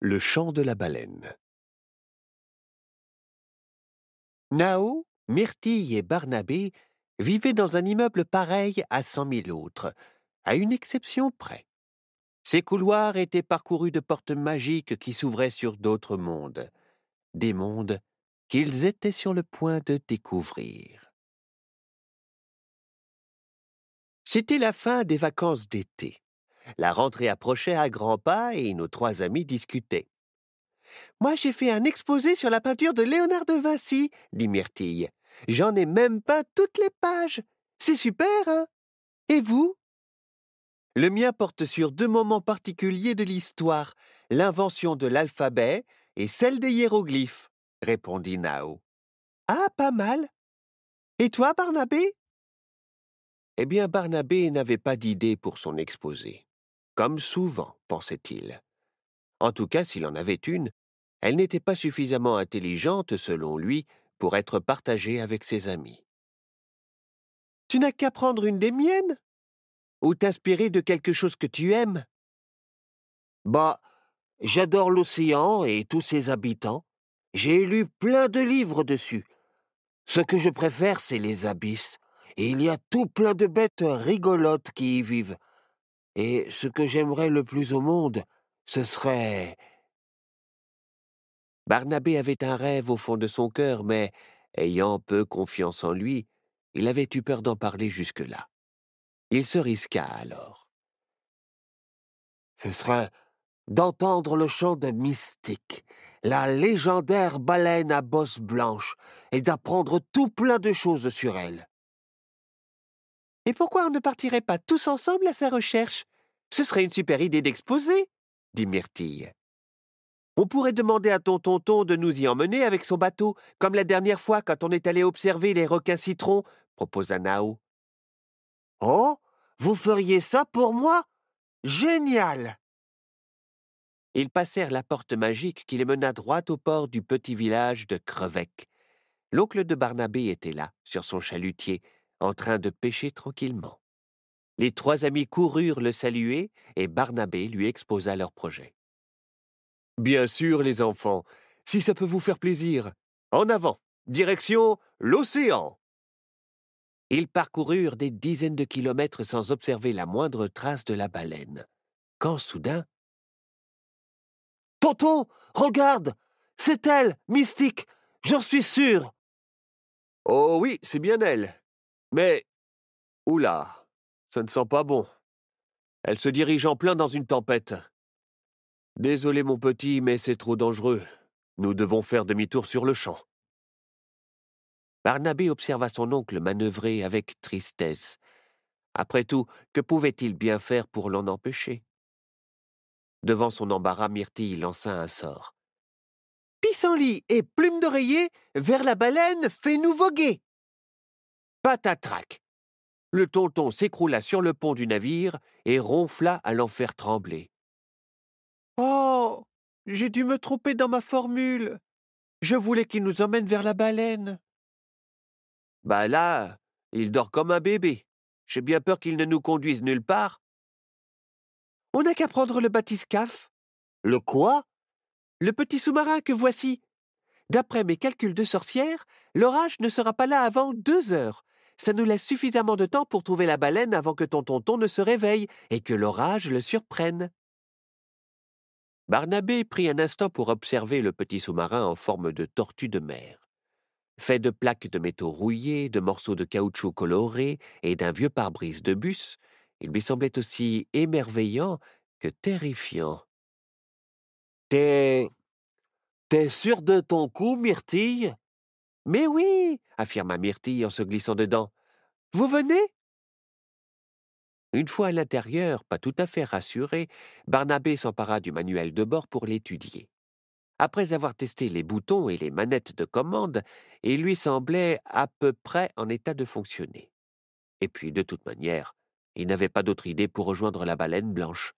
Le chant de la baleine. Nao, Myrtille et Barnabé vivaient dans un immeuble pareil à 100 000 autres, à une exception près. Ces couloirs étaient parcourus de portes magiques qui s'ouvraient sur d'autres mondes, des mondes qu'ils étaient sur le point de découvrir. C'était la fin des vacances d'été. La rentrée approchait à grands pas et nos trois amis discutaient. « Moi, j'ai fait un exposé sur la peinture de Léonard de Vinci, » dit Myrtille. « J'en ai même peint toutes les pages. C'est super, hein? Et vous ?» « Le mien porte sur deux moments particuliers de l'histoire, l'invention de l'alphabet et celle des hiéroglyphes, » répondit Nao. « Ah, pas mal. Et toi, Barnabé ?» Eh bien, Barnabé n'avait pas d'idée pour son exposé. Comme souvent, pensait-il. En tout cas, s'il en avait une, elle n'était pas suffisamment intelligente, selon lui, pour être partagée avec ses amis. « Tu n'as qu'à prendre une des miennes? Ou t'inspirer de quelque chose que tu aimes? » « Bah, j'adore l'océan et tous ses habitants. J'ai lu plein de livres dessus. Ce que je préfère, c'est les abysses. Et il y a tout plein de bêtes rigolotes qui y vivent. Et ce que j'aimerais le plus au monde, ce serait... » Barnabé avait un rêve au fond de son cœur, mais, ayant peu confiance en lui, il avait eu peur d'en parler jusque-là. Il se risqua alors. « Ce serait d'entendre le chant de Mystique, la légendaire baleine à bosse blanche, et d'apprendre tout plein de choses sur elle. » « Et pourquoi on ne partirait pas tous ensemble à sa recherche? Ce serait une super idée d'exposer, » dit Myrtille. « On pourrait demander à ton tonton de nous y emmener avec son bateau, comme la dernière fois quand on est allé observer les requins citrons, » proposa Nao. « Oh, vous feriez ça pour moi? Génial !» Ils passèrent la porte magique qui les mena droit au port du petit village de Crevec. L'oncle de Barnabé était là, sur son chalutier, en train de pêcher tranquillement. Les trois amis coururent le saluer et Barnabé lui exposa leur projet. « Bien sûr, les enfants, si ça peut vous faire plaisir. En avant, direction l'océan !» Ils parcoururent des dizaines de kilomètres sans observer la moindre trace de la baleine. Quand soudain... « Tonton, regarde! C'est elle, Mystique! J'en suis sûr !»« Oh oui, c'est bien elle. Mais... Oula, ça ne sent pas bon. Elle se dirige en plein dans une tempête. Désolé, mon petit, mais c'est trop dangereux. Nous devons faire demi-tour sur le champ. » Barnabé observa son oncle manœuvrer avec tristesse. Après tout, que pouvait-il bien faire pour l'en empêcher? Devant son embarras, Myrtille lança un sort. « Pissenlit et plume d'oreiller, vers la baleine, fais-nous voguer !» Patatrac! Le tonton s'écroula sur le pont du navire et ronfla à l'en faire trembler. « Oh, j'ai dû me tromper dans ma formule. Je voulais qu'il nous emmène vers la baleine. » « Bah là, il dort comme un bébé. J'ai bien peur qu'il ne nous conduise nulle part. »« On n'a qu'à prendre le bathyscaphe. »« Le quoi ?»« Le petit sous-marin que voici. D'après mes calculs de sorcière, l'orage ne sera pas là avant 2 heures. Ça nous laisse suffisamment de temps pour trouver la baleine avant que ton tonton ne se réveille et que l'orage le surprenne. » Barnabé prit un instant pour observer le petit sous-marin en forme de tortue de mer. Fait de plaques de métaux rouillés, de morceaux de caoutchouc colorés et d'un vieux pare-brise de bus, il lui semblait aussi émerveillant que terrifiant. « T'es sûr de ton coup, Myrtille ?»« Mais oui, » affirma Myrtille en se glissant dedans. « Vous venez ?» Une fois à l'intérieur, pas tout à fait rassuré, Barnabé s'empara du manuel de bord pour l'étudier. Après avoir testé les boutons et les manettes de commande, il lui semblait à peu près en état de fonctionner. Et puis, de toute manière, il n'avait pas d'autre idée pour rejoindre la baleine blanche.